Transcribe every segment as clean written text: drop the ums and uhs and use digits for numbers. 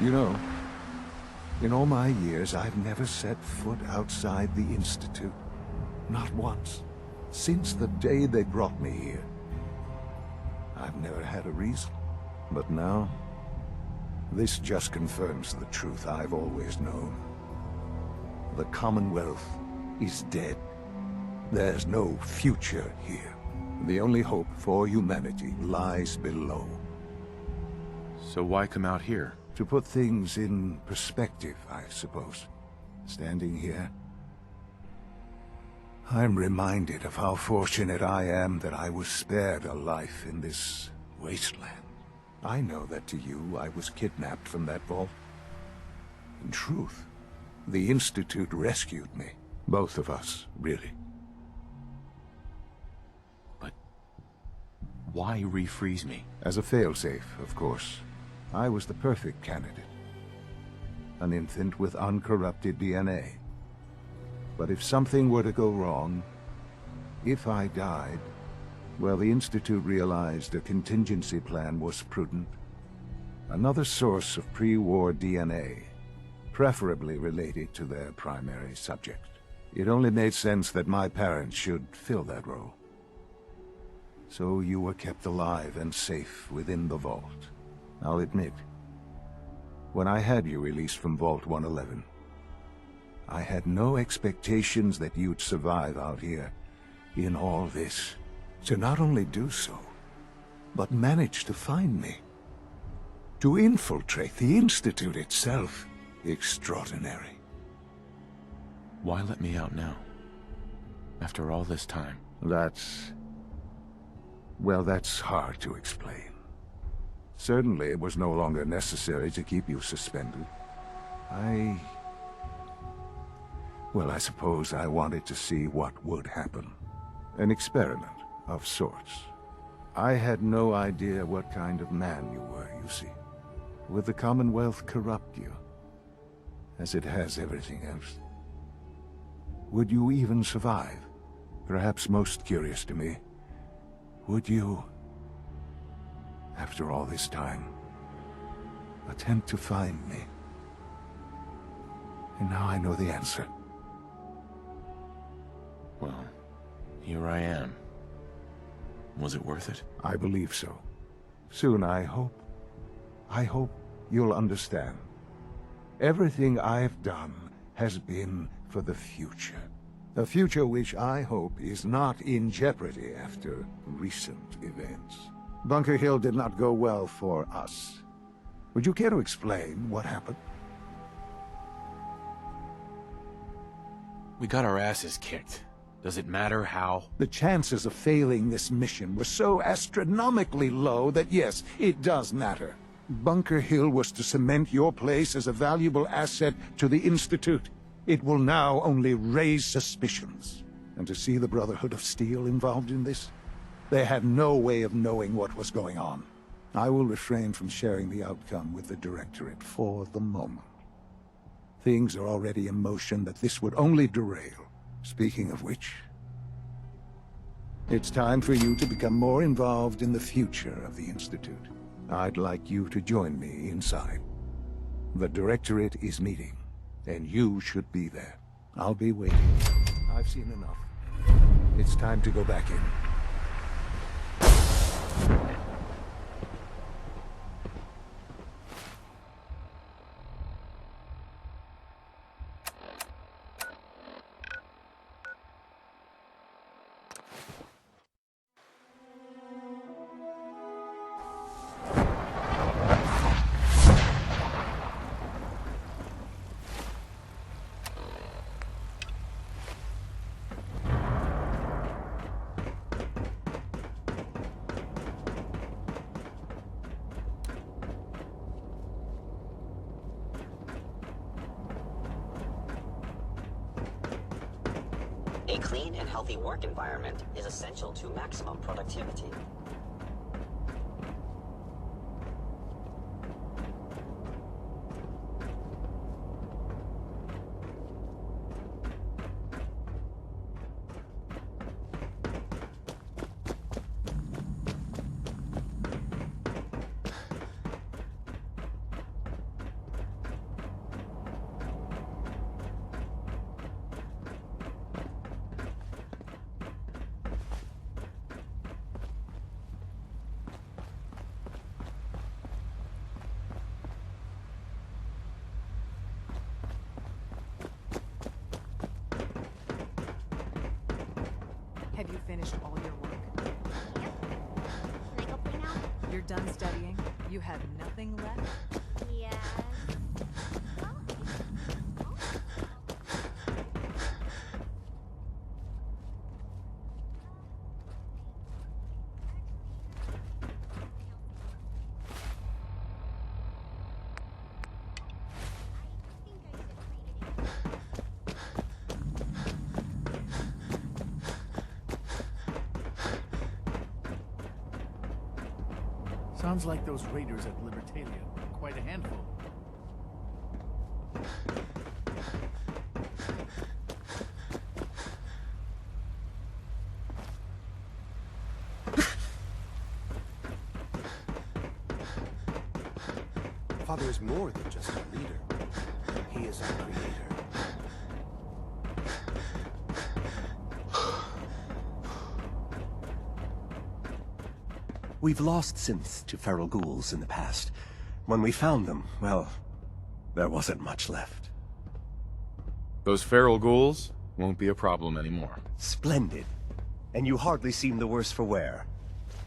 You know, in all my years, I've never set foot outside the Institute. Not once. Since the day they brought me here. I've never had a reason. But now, this just confirms the truth I've always known. The Commonwealth is dead. There's no future here. The only hope for humanity lies below. So why come out here? To put things in perspective, I suppose. Standing here, I'm reminded of how fortunate I am that I was spared a life in this wasteland. I know that to you, I was kidnapped from that vault. In truth, the Institute rescued me. Both of us, really. But why refreeze me? As a failsafe, of course. I was the perfect candidate. An infant with uncorrupted DNA. But if something were to go wrong, if I died, well, the Institute realized a contingency plan was prudent. Another source of pre-war DNA, preferably related to their primary subject. It only made sense that my parents should fill that role. So you were kept alive and safe within the vault. I'll admit, when I had you released from Vault 111, I had no expectations that you'd survive out here in all this. To not only do so, but manage to find me. To infiltrate the Institute itself. Extraordinary. Why let me out now? After all this time? Well, that's hard to explain. Certainly it was no longer necessary to keep you suspended. Well, I suppose I wanted to see what would happen. An experiment of sorts. I had no idea what kind of man you were, you see. Would the Commonwealth corrupt you, as it has everything else? Would you even survive? Perhaps most curious to me, would you, after all this time, attempt to find me? And now I know the answer. Well, here I am. Was it worth it? I believe so. Soon, I hope. I hope you'll understand. Everything I've done has been for the future. A future which I hope is not in jeopardy after recent events. Bunker Hill did not go well for us. Would you care to explain what happened? We got our asses kicked. Does it matter how? The chances of failing this mission were so astronomically low that yes, it does matter. Bunker Hill was to cement your place as a valuable asset to the Institute. It will now only raise suspicions. And to see the Brotherhood of Steel involved in this? They had no way of knowing what was going on. I will refrain from sharing the outcome with the Directorate for the moment. Things are already in motion that this would only derail. Speaking of which, it's time for you to become more involved in the future of the Institute. I'd like you to join me inside. The Directorate is meeting, and you should be there. I'll be waiting. I've seen enough. It's time to go back in. A clean and healthy work environment is essential to maximum productivity. Have you finished all your work? Yep. Can I go play now? You're done studying? You have nothing left? Yes. Well, Sounds like those raiders at Libertalia are quite a handful. Father is more than just a leader. He is a creator. We've lost synths to feral ghouls in the past. When we found them, well, there wasn't much left. Those feral ghouls won't be a problem anymore. Splendid. And you hardly seem the worse for wear.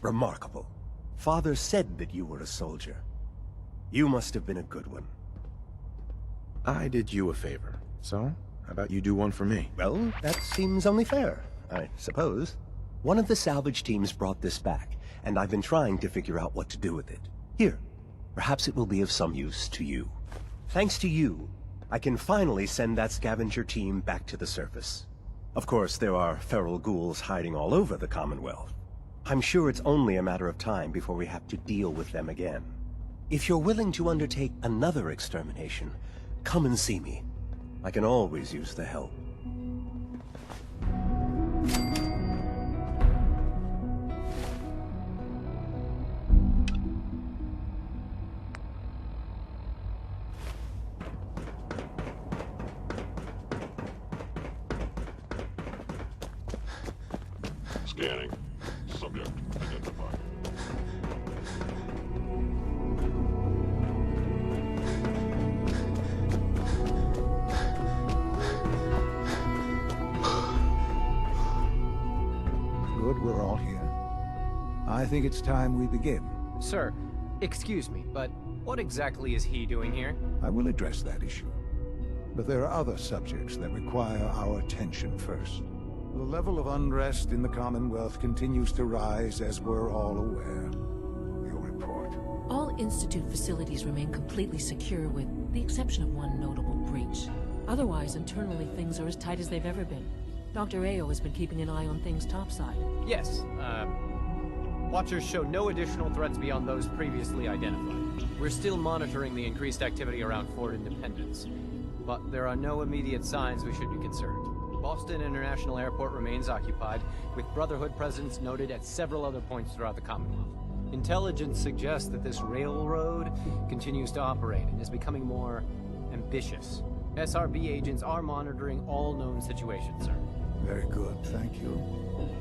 Remarkable. Father said that you were a soldier. You must have been a good one. I did you a favor, so how about you do one for me? Well, that seems only fair, I suppose. One of the salvage teams brought this back, and I've been trying to figure out what to do with it. Here, perhaps it will be of some use to you. Thanks to you, I can finally send that scavenger team back to the surface. Of course, there are feral ghouls hiding all over the Commonwealth. I'm sure it's only a matter of time before we have to deal with them again. If you're willing to undertake another extermination, come and see me. I can always use the help. Scanning. Subject identified. Good, we're all here. I think it's time we begin. Sir, excuse me, but what exactly is he doing here? I will address that issue. But there are other subjects that require our attention first. The level of unrest in the Commonwealth continues to rise, as we're all aware. Your report. All Institute facilities remain completely secure with the exception of one notable breach. Otherwise, internally things are as tight as they've ever been. Dr. Ayo has been keeping an eye on things topside. Yes, Watchers show no additional threats beyond those previously identified. We're still monitoring the increased activity around Fort Independence, but there are no immediate signs we should be concerned. Boston International Airport remains occupied, with Brotherhood presence noted at several other points throughout the Commonwealth. Intelligence suggests that this railroad continues to operate and is becoming more ambitious. SRB agents are monitoring all known situations, sir. Very good, thank you.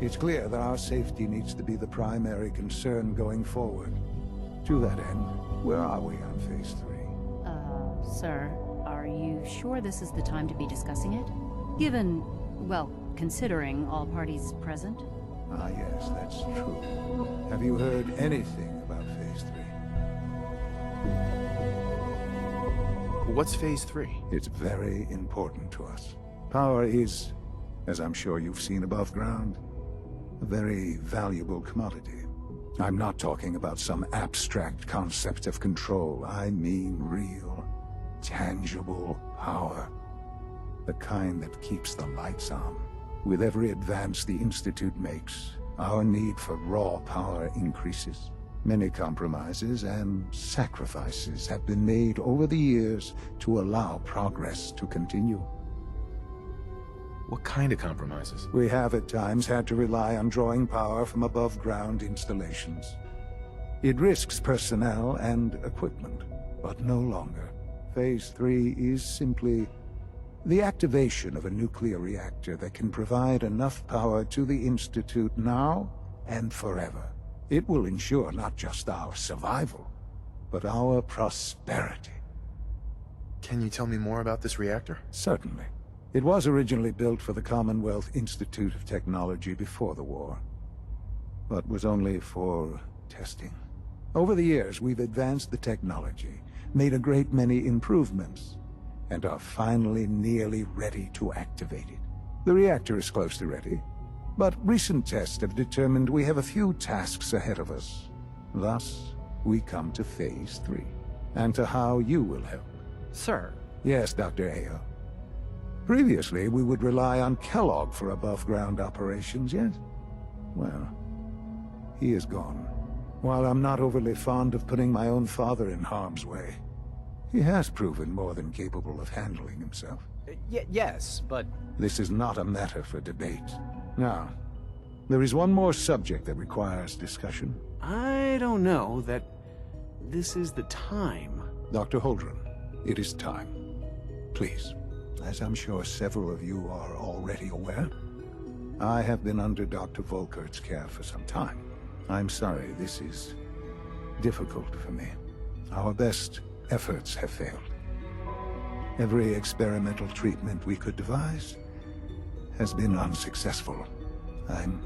It's clear that our safety needs to be the primary concern going forward. To that end, where are we on Phase 3? Sir, are you sure this is the time to be discussing it? Given, well, considering all parties present? Ah, yes, that's true. Have you heard anything about Phase 3? What's Phase 3? It's very important to us. Power is, as I'm sure you've seen above ground, a very valuable commodity. I'm not talking about some abstract concept of control. I mean real, tangible power. The kind that keeps the lights on. With every advance the Institute makes, our need for raw power increases. Many compromises and sacrifices have been made over the years to allow progress to continue. What kind of compromises? We have at times had to rely on drawing power from above-ground installations. It risks personnel and equipment, but no longer. Phase 3 is simply the activation of a nuclear reactor that can provide enough power to the Institute now and forever. It will ensure not just our survival, but our prosperity. Can you tell me more about this reactor? Certainly. It was originally built for the Commonwealth Institute of Technology before the war, but was only for testing. Over the years, we've advanced the technology, made a great many improvements, and are finally nearly ready to activate it. The reactor is close to ready, but recent tests have determined we have a few tasks ahead of us. Thus, we come to Phase 3, and to how you will help. Sir. Yes, Dr. Ayo. Previously, we would rely on Kellogg for above-ground operations, yes? Well, he is gone. While I'm not overly fond of putting my own father in harm's way, he has proven more than capable of handling himself. Yes, but... This is not a matter for debate. Now, there is one more subject that requires discussion. I don't know that this is the time. Dr. Holdren, it is time. Please, as I'm sure several of you are already aware, I have been under Dr. Volkert's care for some time. I'm sorry, this is difficult for me. Our best efforts have failed. Every experimental treatment we could devise has been unsuccessful. I'm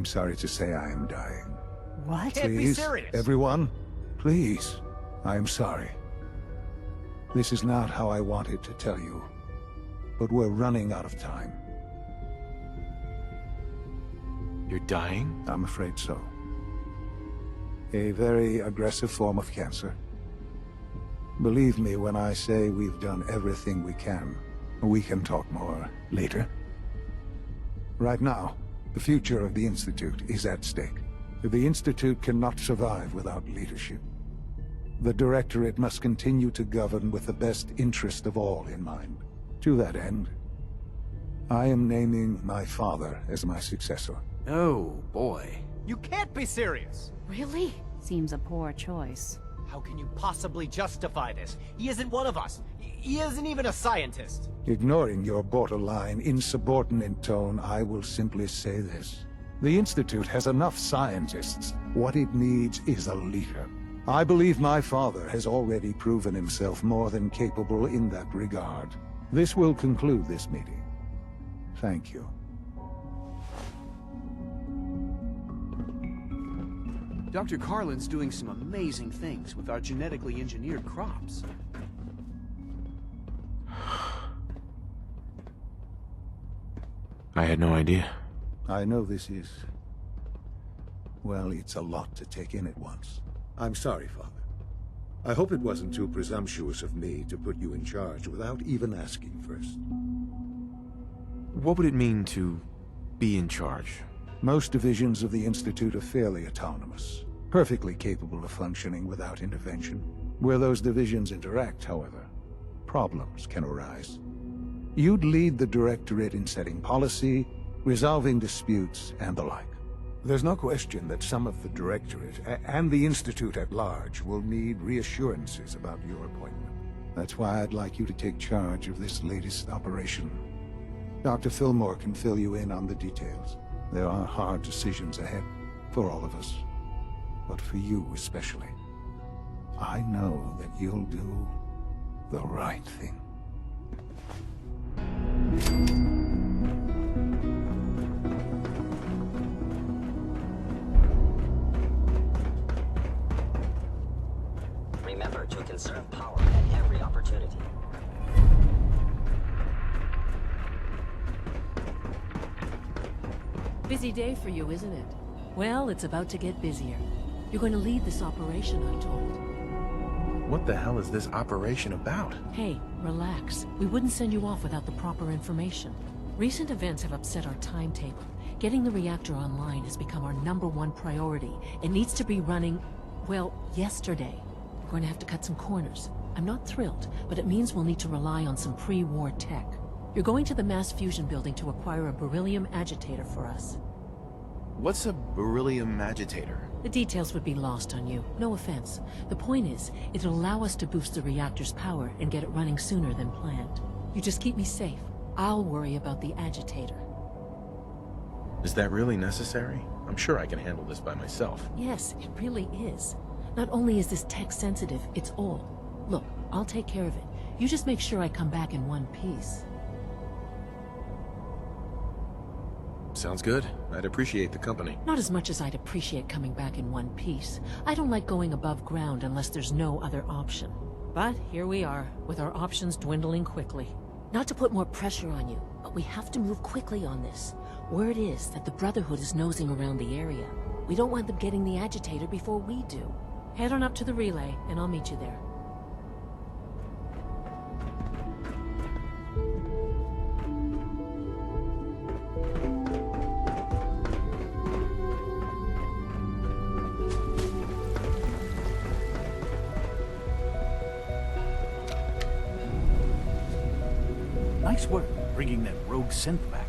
sorry to say I am dying. What? Can't be serious. Everyone, please. I am sorry. This is not how I wanted to tell you, but we're running out of time. You're dying? I'm afraid so. A very aggressive form of cancer. Believe me when I say we've done everything we can. We can talk more later. Right now, the future of the Institute is at stake. The Institute cannot survive without leadership. The Directorate must continue to govern with the best interest of all in mind. To that end, I am naming my father as my successor. Oh, boy. You can't be serious! Really? Seems a poor choice. How can you possibly justify this? He isn't one of us. He isn't even a scientist. Ignoring your borderline, insubordinate tone, I will simply say this. The Institute has enough scientists. What it needs is a leader. I believe my father has already proven himself more than capable in that regard. This will conclude this meeting. Thank you. Dr. Carlin's doing some amazing things with our genetically engineered crops. I had no idea. I know this is... well, it's a lot to take in at once. I'm sorry, Father. I hope it wasn't too presumptuous of me to put you in charge without even asking first. What would it mean to be in charge? Most divisions of the Institute are fairly autonomous, perfectly capable of functioning without intervention. Where those divisions interact, however, problems can arise. You'd lead the Directorate in setting policy, resolving disputes, and the like. There's no question that some of the Directorate, and the Institute at large, will need reassurances about your appointment. That's why I'd like you to take charge of this latest operation. Dr. Fillmore can fill you in on the details. There are hard decisions ahead, for all of us. But for you especially. I know that you'll do the right thing. Remember to conserve power at every opportunity. Busy day for you, isn't it? Well, it's about to get busier. You're going to lead this operation, I'm told. What the hell is this operation about? Hey, relax. We wouldn't send you off without the proper information. Recent events have upset our timetable. Getting the reactor online has become our #1 priority. It needs to be running, well, yesterday. We're going to have to cut some corners. I'm not thrilled, but it means we'll need to rely on some pre-war tech. You're going to the mass fusion building to acquire a beryllium agitator for us. What's a beryllium agitator? The details would be lost on you. No offense. The point is, it'll allow us to boost the reactor's power and get it running sooner than planned. You just keep me safe. I'll worry about the agitator. Is that really necessary? I'm sure I can handle this by myself. Yes, it really is. Not only is this tech sensitive, it's all. Look, I'll take care of it. You just make sure I come back in one piece. Sounds good. I'd appreciate the company. Not as much as I'd appreciate coming back in one piece. I don't like going above ground unless there's no other option. But here we are, with our options dwindling quickly. Not to put more pressure on you, but we have to move quickly on this. Word is that the Brotherhood is nosing around the area. We don't want them getting the agitator before we do. Head on up to the relay, and I'll meet you there. Nice work bringing that rogue synth back.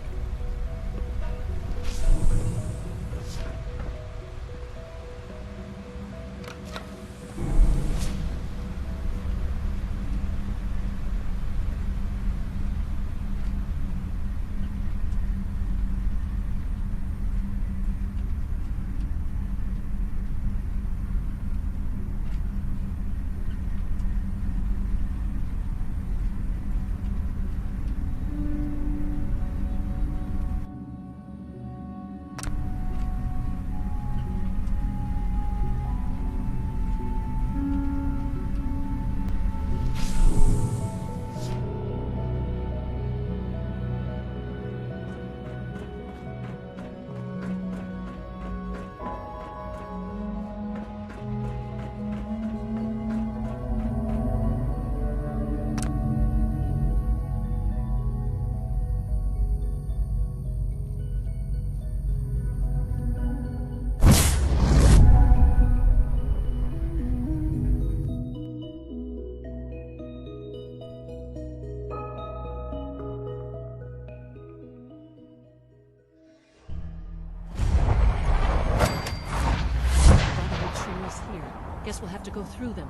Guess we'll have to go through them.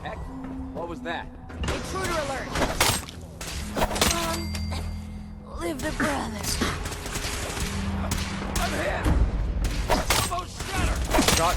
Heck, what was that? Intruder alert! Live the brothers. I'm hit! Almost shattered! Shot.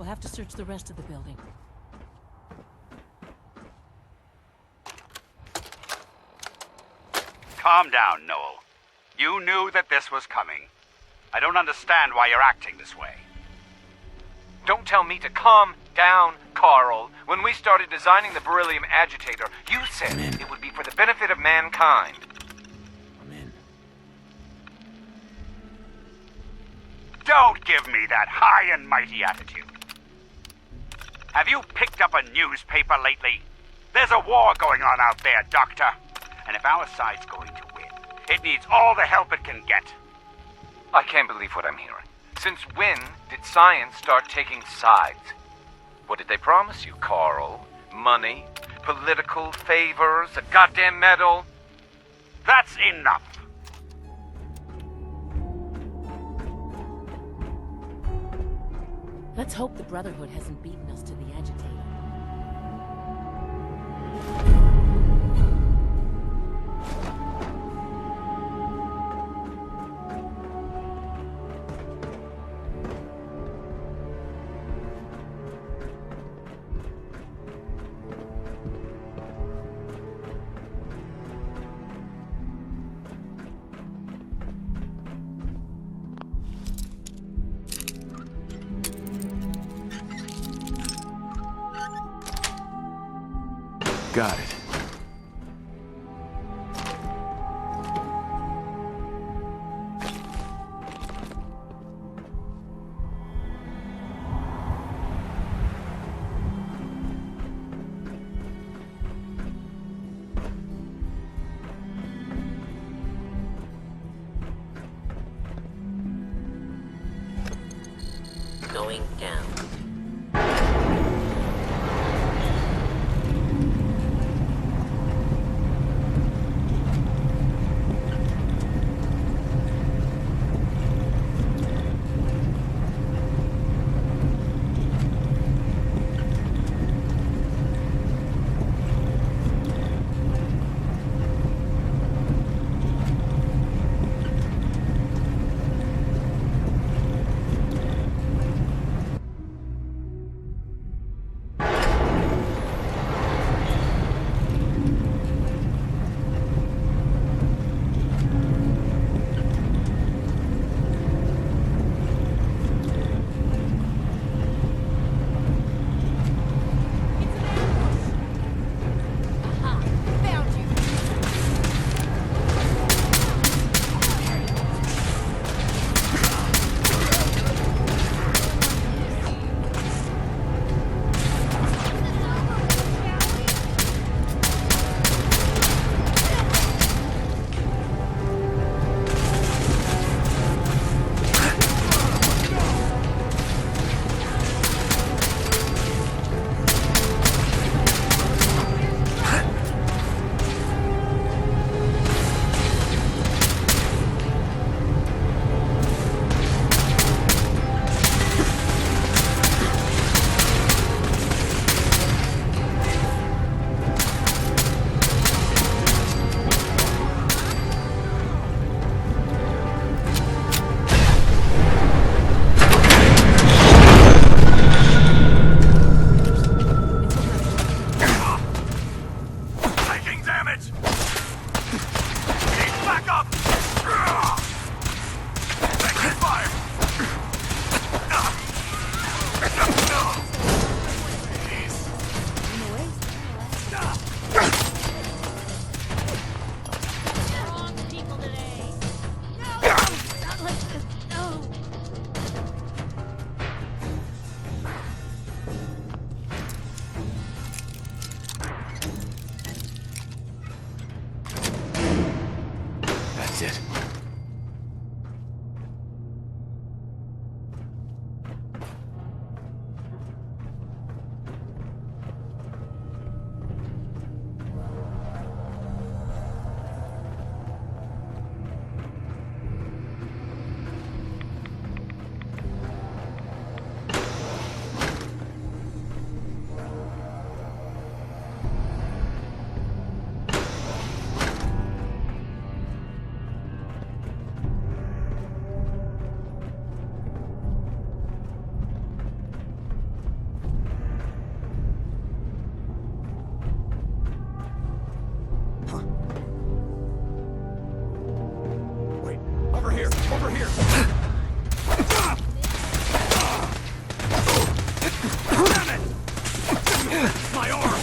Have to search the rest of the building. Calm down, Noel. You knew that this was coming. I don't understand why you're acting this way. Don't tell me to calm down, Carl. When we started designing the beryllium agitator, you said it would be for the benefit of mankind. I'm in. Don't give me that high and mighty attitude. Have you picked up a newspaper lately? There's a war going on out there, Doctor. And if our side's going to win, it needs all the help it can get. I can't believe what I'm hearing. Since when did science start taking sides? What did they promise you, Carl? Money? Political favors? A goddamn medal? That's enough. Let's hope the Brotherhood hasn't beaten us to the agitator. Got it. Going down. That's it. Over here! Over here! Damn it! My arm!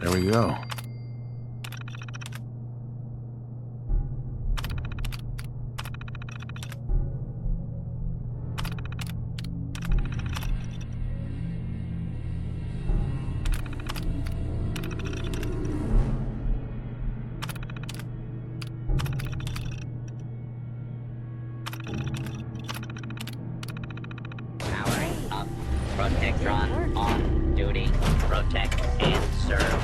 There we go. Powering up. Protectron on duty. Protect and serve.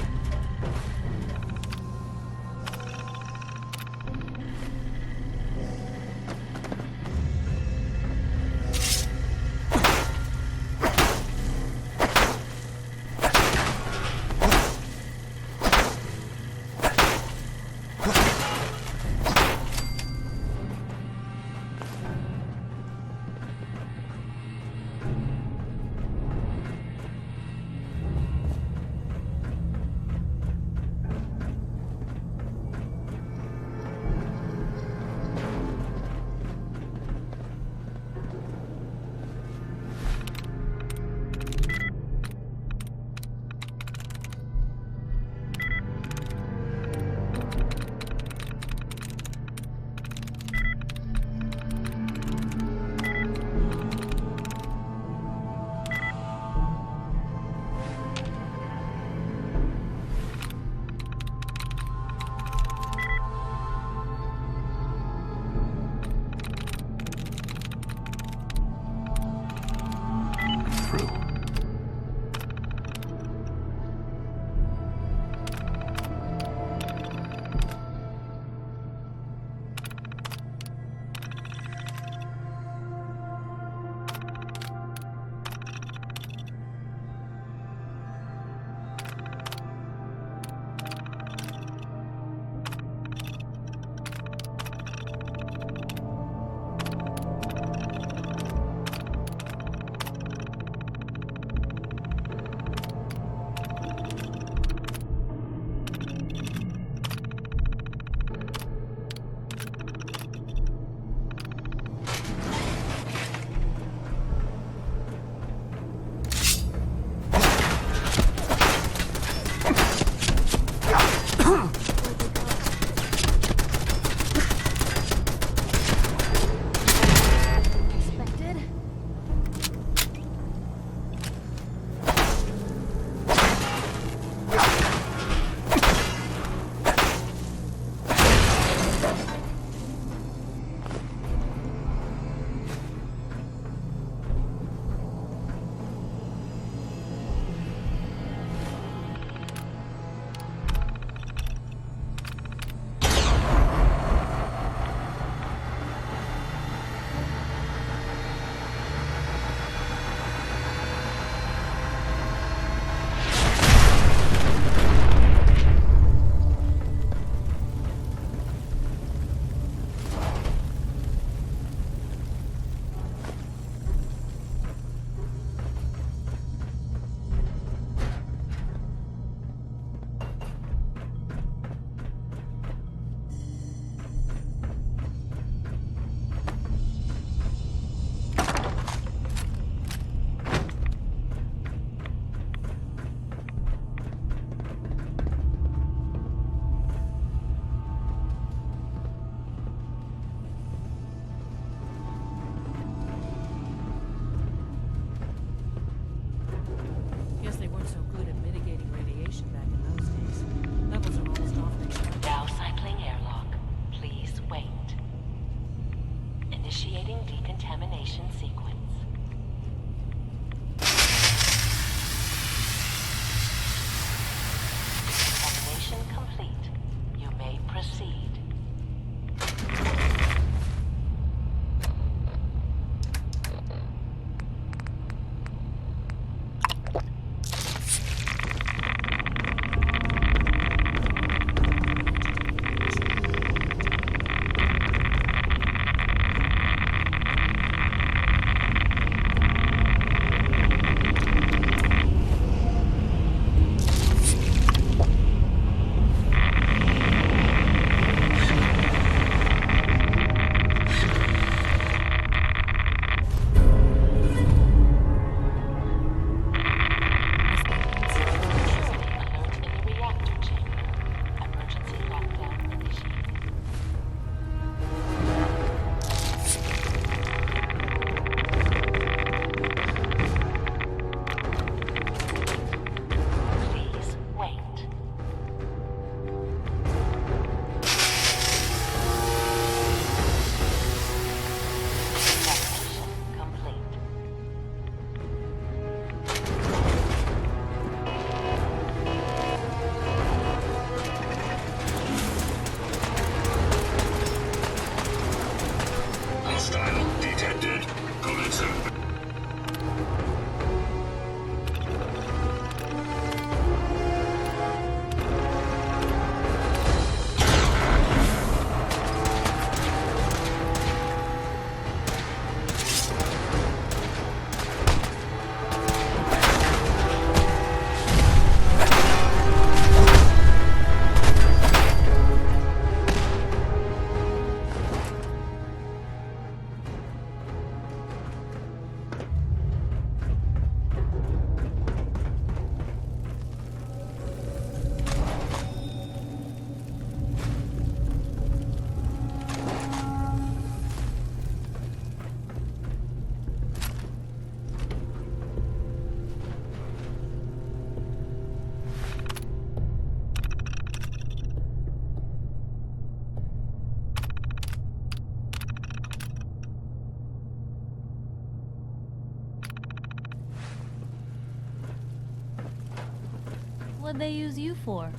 What'd they use you for?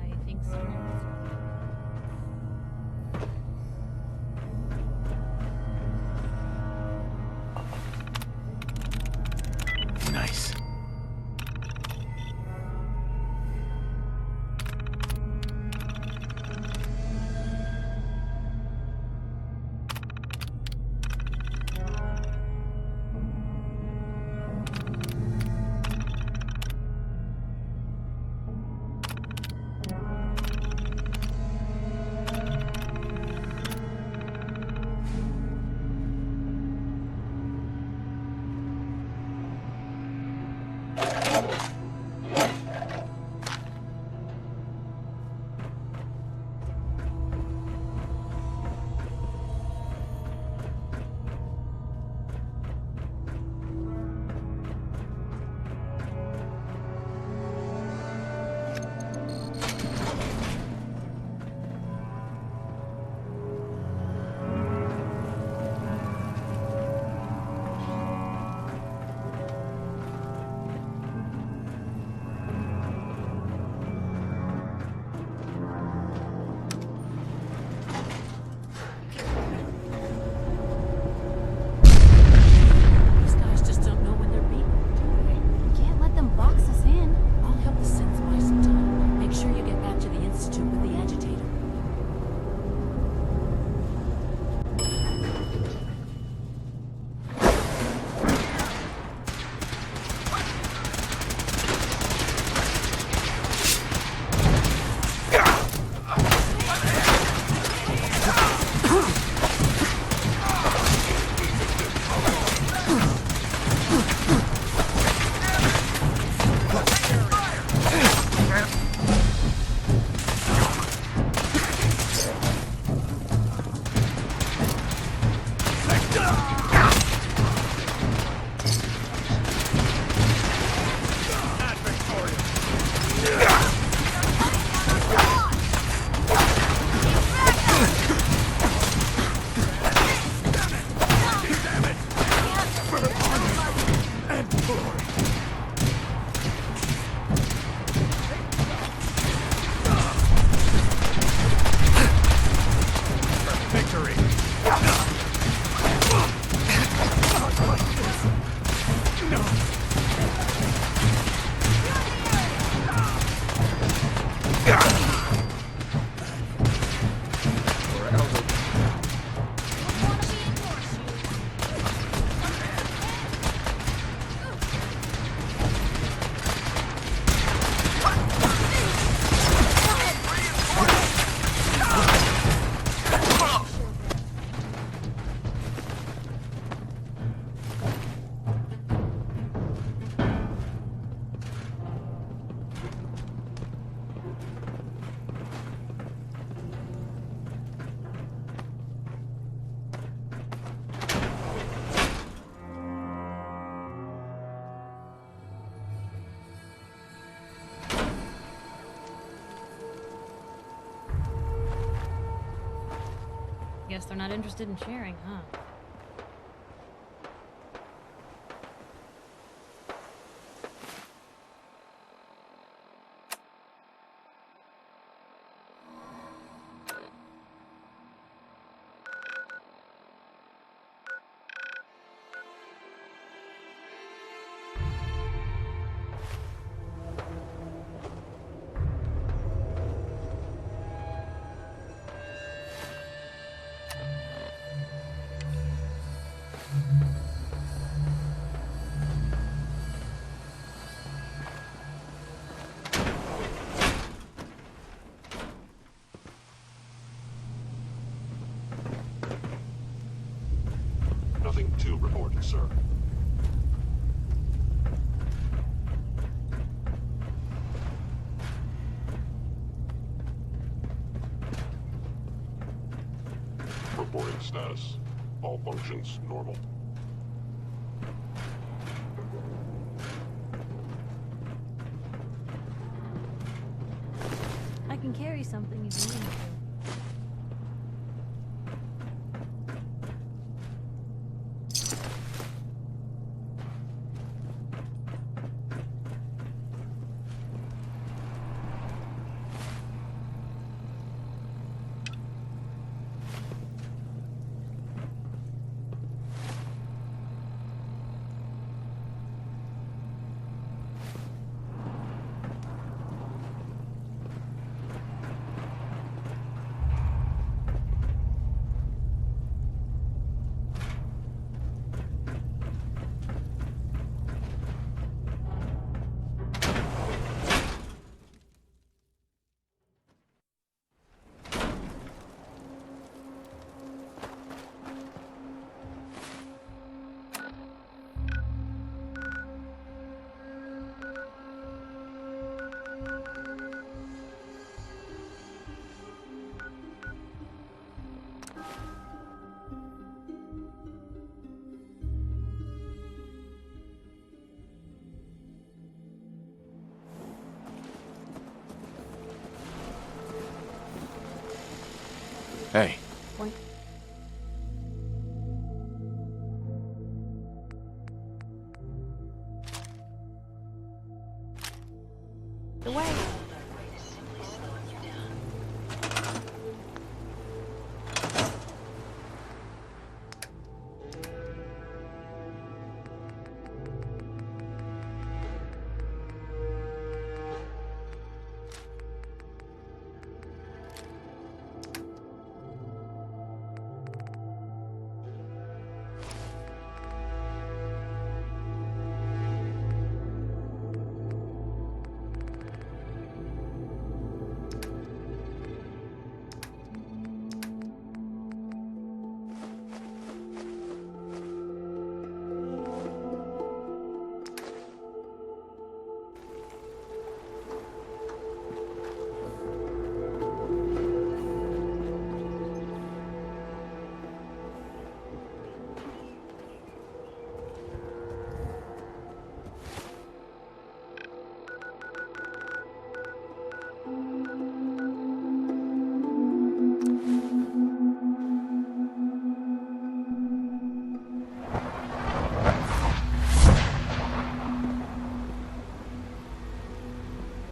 I think so. Nice. These guys just don't know when they're beaten, do they? Can't let them box us in. I'll help the synths buy some time. Make sure you get back to the Institute with the agitator. Guess they're not interested in sharing, huh? Nothing to report, sir. Reporting status. All functions normal. I can carry something if you need me to. Hey. Point.